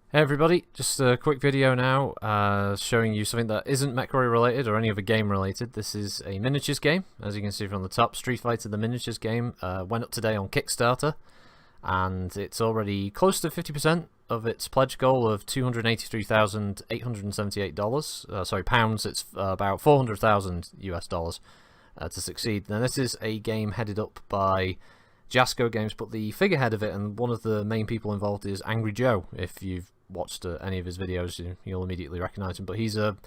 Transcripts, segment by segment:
Hey everybody, just a quick video now showing you something that isn't MechWarrior related or any other game related. This is a miniatures game. As you can see from the top, Street Fighter the miniatures game went up today on Kickstarter, and it's already close to 50% of its pledge goal of $283,878. Sorry, pounds. It's about 400,000 US dollars to succeed. Now this is a game headed up by Jasco Games, but the figurehead of it and one of the main people involved is Angry Joe. If you've watched any of his videos, you'll immediately recognize him. But he's a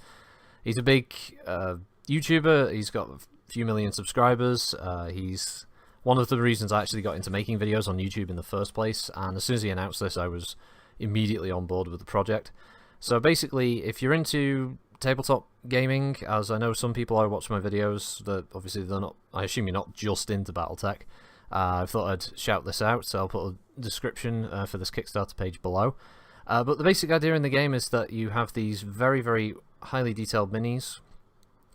big YouTuber. He's got a few million subscribers. He's one of the reasons I actually got into making videos on YouTube in the first place. And as soon as he announced this, I was immediately on board with the project. So basically, if you're into tabletop gaming, as I know some people are watching my videos, that obviously they're not. I assume you're not just into BattleTech. I thought I'd shout this out, so I'll put a description for this Kickstarter page below. But the basic idea in the game is that you have these very, very highly detailed minis.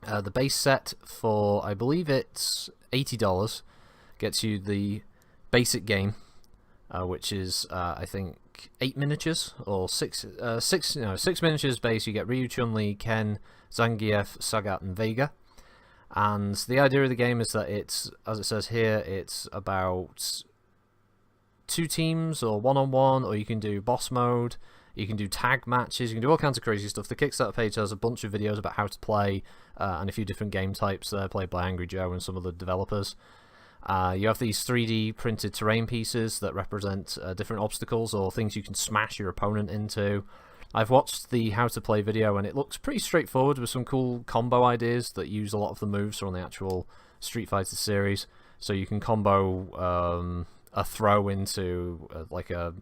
The base set for, I believe it's $80, gets you the basic game, which is, I think, 8 miniatures, or 6 miniatures base. You get Ryu, Chun-Li, Ken, Zangief, Sagat, and Vega. And the idea of the game is that it's, as it says here, it's about 2 teams or 1-on-1, or you can do boss mode, you can do tag matches, you can do all kinds of crazy stuff. The Kickstarter page has a bunch of videos about how to play and a few different game types played by Angry Joe and some of the developers. You have these 3D printed terrain pieces that represent different obstacles or things you can smash your opponent into. I've watched the how to play video and it looks pretty straightforward with some cool combo ideas that use a lot of the moves from the actual Street Fighter series. So you can combo a throw into like a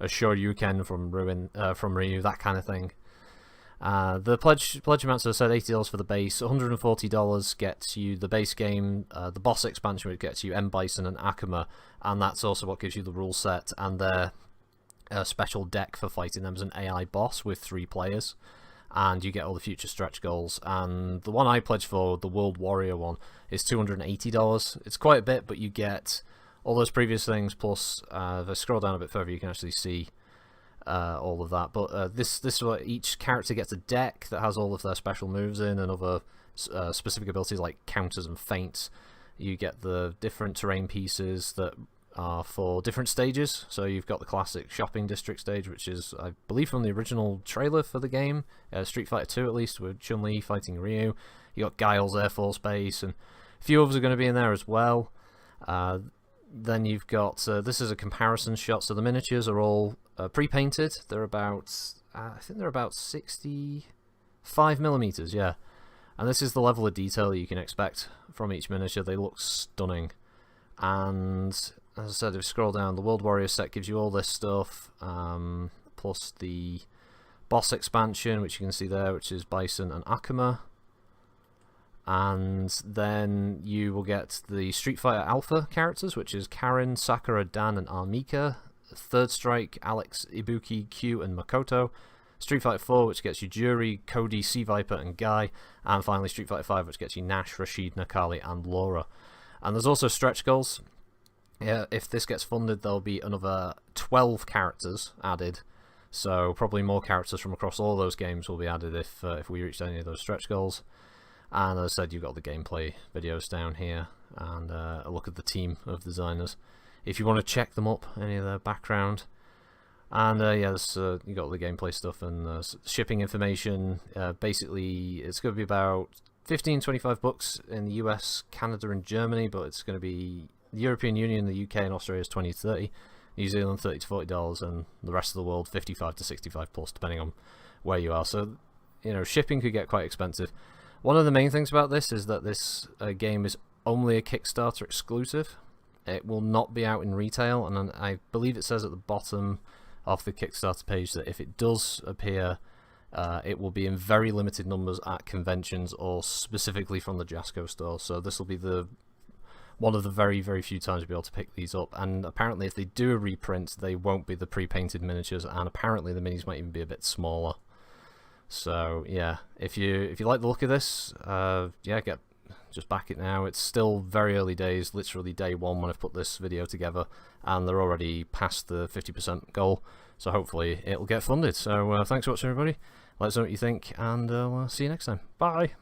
Shoryuken from Ryu, that kind of thing. The pledge amounts, as I said, $80 for the base, $140 gets you the base game, the boss expansion, which gets you M. Bison and Akuma, and that's also what gives you the rule set and their special deck for fighting them as an AI boss with 3 players, and you get all the future stretch goals. And the one I pledged for, the World Warrior one, is $280. It's quite a bit, but you get all those previous things, plus if I scroll down a bit further you can actually see all of that. But this is what each character gets: a deck that has all of their special moves in and other specific abilities like counters and feints. You get the different terrain pieces that are for different stages. So you've got the classic shopping district stage, which is, I believe, from the original trailer for the game, Street Fighter 2 at least, with Chun-Li fighting Ryu. You got Guile's Air Force Base, and a few others are going to be in there as well. Then you've got, this is a comparison shot, so the miniatures are all pre-painted. They're about, I think they're about 65mm, yeah. And this is the level of detail that you can expect from each miniature. They look stunning. And as I said, if you scroll down, the World Warrior set gives you all this stuff, plus the boss expansion, which you can see there, which is Bison and Akuma. And then you will get the Street Fighter Alpha characters, which is Karin, Sakura, Dan, and Armika. Third Strike, Alex, Ibuki, Q, and Makoto. Street Fighter 4, which gets you Jury, Cody, Sea Viper, and Guy. And finally Street Fighter 5, which gets you Nash, Rashid, Nakali, and Laura. And there's also stretch goals. Yeah, if this gets funded, there'll be another 12 characters added. So probably more characters from across all those games will be added if we reach any of those stretch goals. And as I said, you've got the gameplay videos down here, and a look at the team of designers if you want to check them up, any of their background. And yeah, you got all the gameplay stuff and shipping information. Basically, it's going to be about $15-25 in the US, Canada, and Germany, but it's going to be the European Union, the UK, and Australia is $20-30, New Zealand $30-40, and the rest of the world $55-65 plus, depending on where you are. So, you know, shipping could get quite expensive. One of the main things about this is that this game is only a Kickstarter exclusive. It will not be out in retail, and I believe it says at the bottom of the Kickstarter page that if it does appear, it will be in very limited numbers at conventions or specifically from the Jasco store. So this will be one of the very, very few times you'll be able to pick these up. And apparently if they do a reprint, they won't be the pre-painted miniatures, and apparently the minis might even be a bit smaller. So yeah, if you like the look of this, yeah, just back it now. It's still very early days, literally day one when I've put this video together, and they're already past the 50% goal, so hopefully it'll get funded. So thanks for watching, everybody. Let us know what you think, and we'll see you next time. Bye!